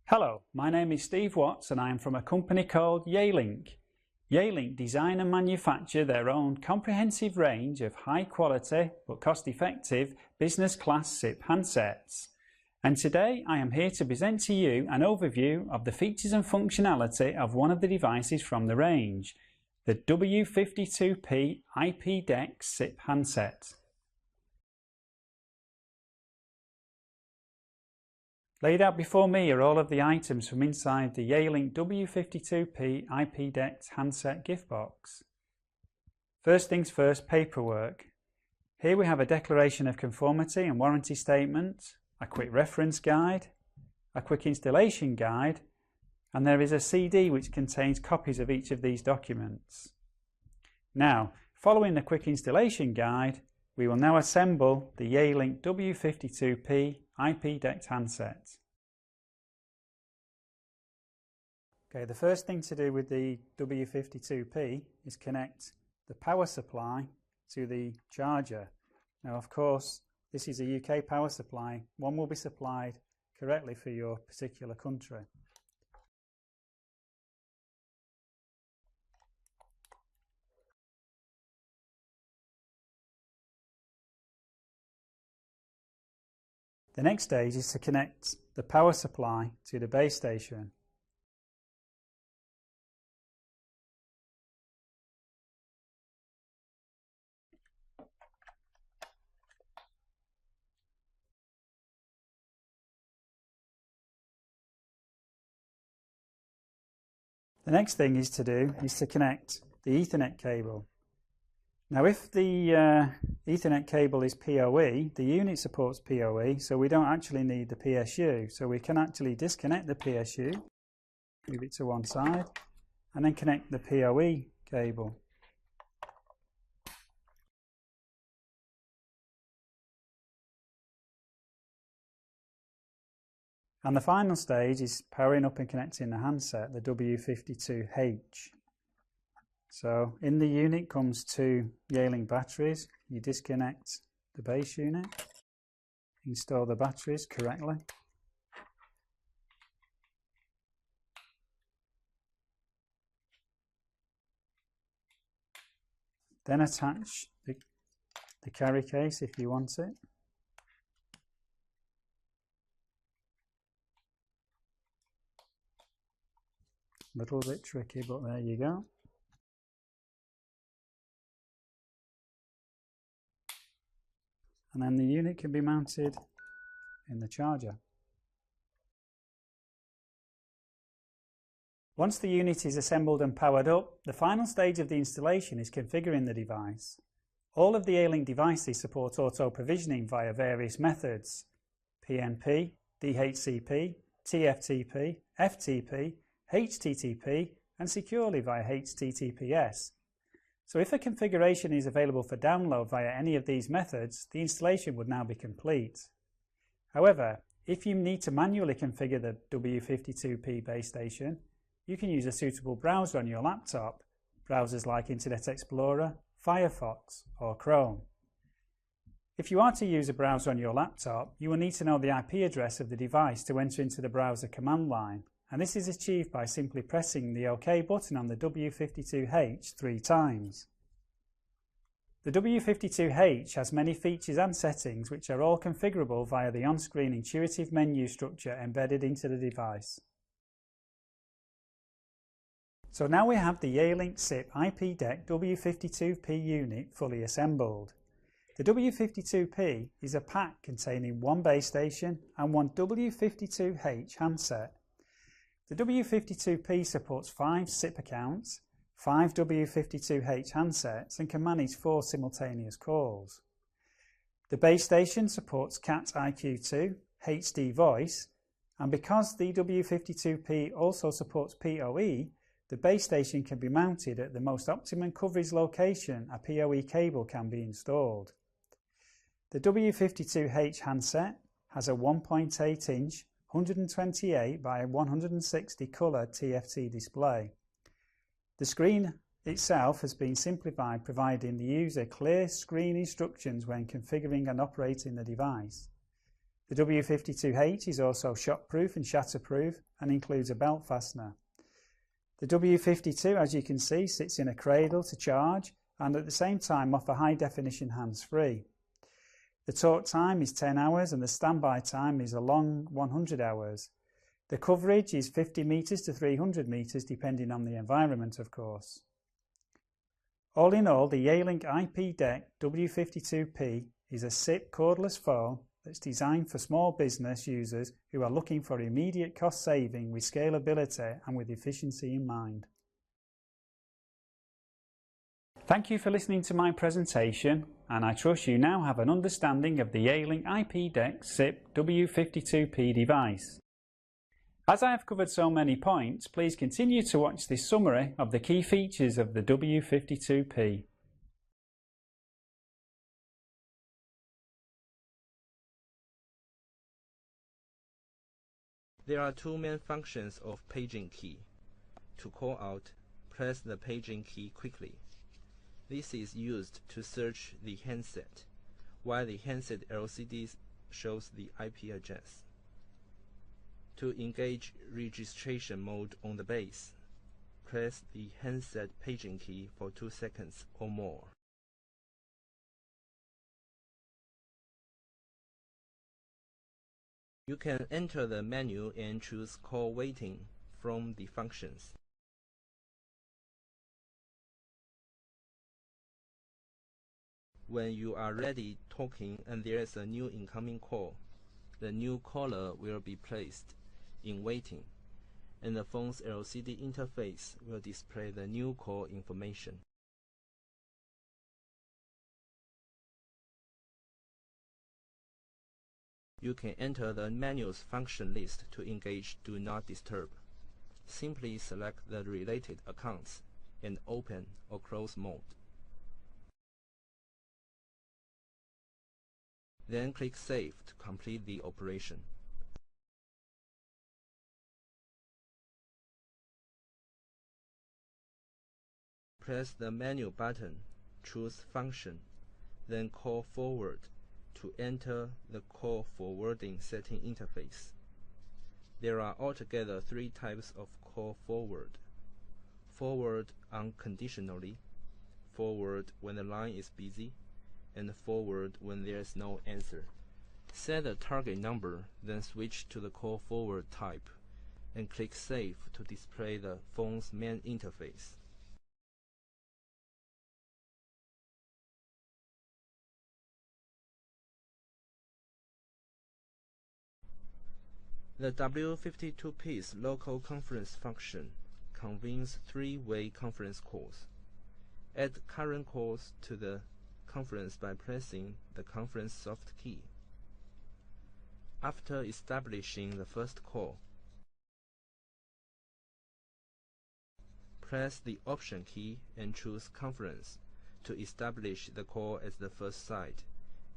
Hello, my name is Steve Watts and I am from a company called Yealink. Yealink design and manufacture their own comprehensive range of high quality but cost effective business class SIP handsets. And today I am here to present to you an overview of the features and functionality of one of the devices from the range, the W52P IP DEX SIP handset. Laid out before me are all of the items from inside the Yealink W52P IP DEX handset gift box. First things first, paperwork. Here we have a declaration of conformity and warranty statement, a quick reference guide, a quick installation guide, and there is a CD which contains copies of each of these documents. Now, following the quick installation guide, we will now assemble the Yealink W52P IP DEX handset. Okay, the first thing to do with the W52P is connect the power supply to the charger. Now, of course, this is a UK power supply. One will be supplied correctly for your particular country. The next stage is to connect the power supply to the base station. The next thing is to connect the Ethernet cable. Now, if the Ethernet cable is PoE, the unit supports PoE, so we don't actually need the PSU. So we can actually disconnect the PSU, move it to one side, and then connect the PoE cable. And the final stage is powering up and connecting the handset, the W52H. So in the unit comes two Yealink batteries. You disconnect the base unit, install the batteries correctly. Then attach the carry case if you want it. A little bit tricky, but there you go. And then the unit can be mounted in the charger. Once the unit is assembled and powered up, the final stage of the installation is configuring the device. All of the Yealink devices support auto provisioning via various methods: PNP, DHCP, TFTP, FTP, HTTP, and securely via HTTPS. So if a configuration is available for download via any of these methods, the installation would now be complete. However, if you need to manually configure the W52P base station, you can use a suitable browser on your laptop, browsers like Internet Explorer, Firefox, or Chrome. If you are to use a browser on your laptop, you will need to know the IP address of the device to enter into the browser command line, and this is achieved by simply pressing the OK button on the W52H 3 times. The W52H has many features and settings which are all configurable via the on-screen intuitive menu structure embedded into the device. So now we have the Yealink SIP IP DEX W52P unit fully assembled. The W52P is a pack containing one base station and one W52H handset. The W52P supports 5 SIP accounts, 5 W52H handsets, and can manage 4 simultaneous calls. The base station supports Cat IQ2, HD voice, and because the W52P also supports PoE, the base station can be mounted at the most optimum coverage location a PoE cable can be installed. The W52H handset has a 1.8-inch 128 by 160 colour TFT display. The screen itself has been simplified, providing the user clear screen instructions when configuring and operating the device. The W52H is also shockproof and shatterproof and includes a belt fastener. The W52, as you can see, sits in a cradle to charge and at the same time offer high definition hands-free. The talk time is 10 hours and the standby time is a long 100 hours. The coverage is 50 metres to 300 metres depending on the environment, of course. All in all, the Yealink IP Deck W52P is a SIP cordless phone that's designed for small business users who are looking for immediate cost saving with scalability and with efficiency in mind. Thank you for listening to my presentation, and I trust you now have an understanding of the Yealink IP Deck SIP W52P device. As I have covered so many points, please continue to watch this summary of the key features of the W52P. There are two main functions of paging key. To call out, press the paging key quickly. This is used to search the handset, while the handset LCD shows the IP address. To engage registration mode on the base, press the handset paging key for 2 seconds or more. You can enter the menu and choose call waiting from the functions. When you are ready talking and there is a new incoming call, the new caller will be placed in waiting, and the phone's LCD interface will display the new call information. You can enter the menu's function list to engage Do Not Disturb. Simply select the related accounts and open or close mode. Then click Save to complete the operation. Press the menu button, choose Function, then Call Forward to enter the call forwarding setting interface. There are altogether 3 types of call forward. Forward unconditionally, forward when the line is busy, and forward when there is no answer. Set the target number, then switch to the call forward type, and click Save to display the phone's main interface. The W52P's local conference function convenes 3-way conference calls. Add current calls to the conference by pressing the conference soft key. After establishing the first call, press the Option key and choose Conference to establish the call as the first side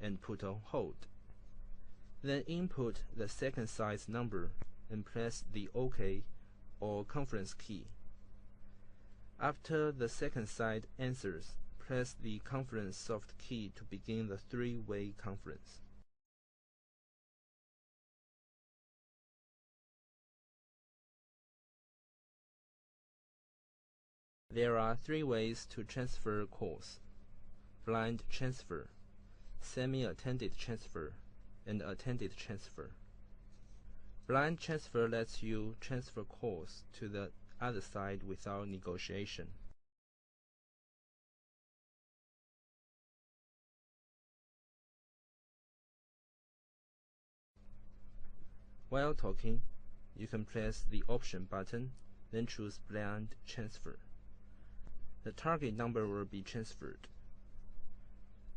and put on hold. Then input the second side's number and press the OK or Conference key. After the second side answers, press the Conference soft key to begin the 3-way conference. There are 3 ways to transfer calls: blind transfer, semi-attended transfer, and attended transfer. Blind transfer lets you transfer calls to the other side without negotiation. While talking, you can press the Option button, then choose Blind Transfer. The target number will be transferred.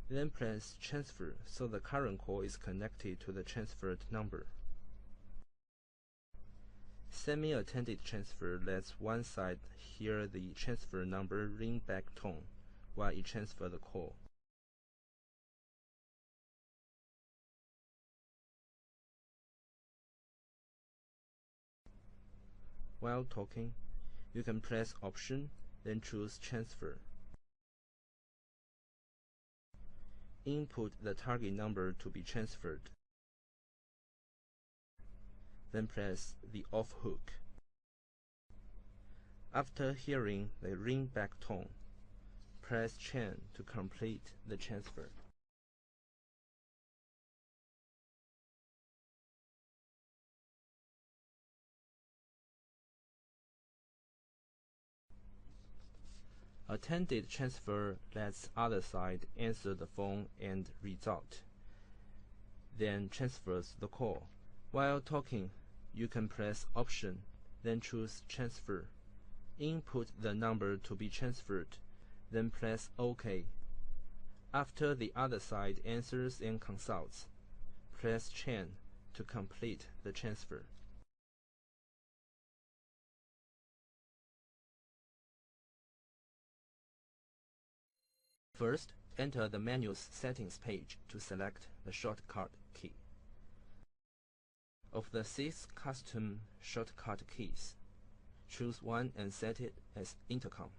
Then press Transfer so the current call is connected to the transferred number. Semi-attended transfer lets one side hear the transfer number ring back tone while it transfers the call. While talking, you can press Option, then choose Transfer. Input the target number to be transferred. then press the off hook. After hearing the ringback tone, press chain to complete the transfer. Attended transfer lets other side answer the phone and result, then transfers the call. While talking, you can press Option, then choose Transfer. Input the number to be transferred, then press OK. After the other side answers and consults, press Chain to complete the transfer. First, enter the menu's settings page to select the shortcut key. Of the 6 custom shortcut keys, choose one and set it as intercom.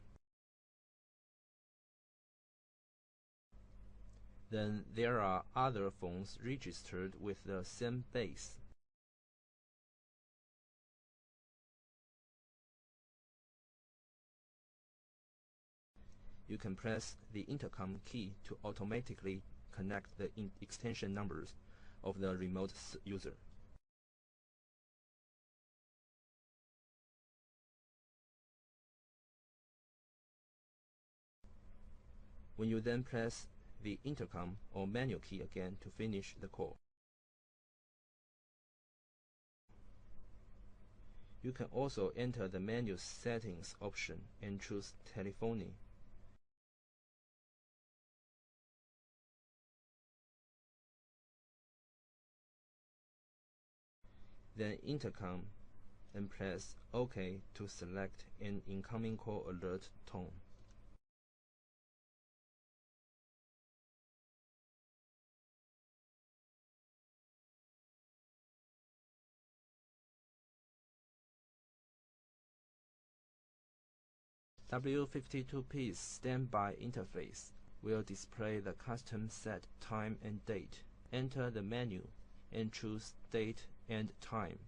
Then there are other phones registered with the same base. You can press the intercom key to automatically connect the extension numbers of the remote user. When you then press the intercom or menu key again to finish the call. You can also enter the menu settings option and choose telephony. Then intercom and press OK to select an incoming call alert tone. W52P's standby interface will display the custom set time and date. Enter the menu and choose Date and Time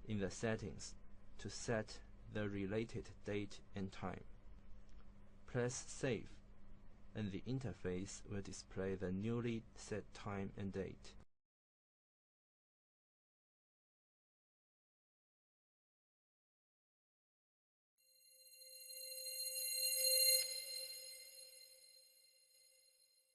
in the settings to set the related date and time. Press Save, and the interface will display the newly set time and date.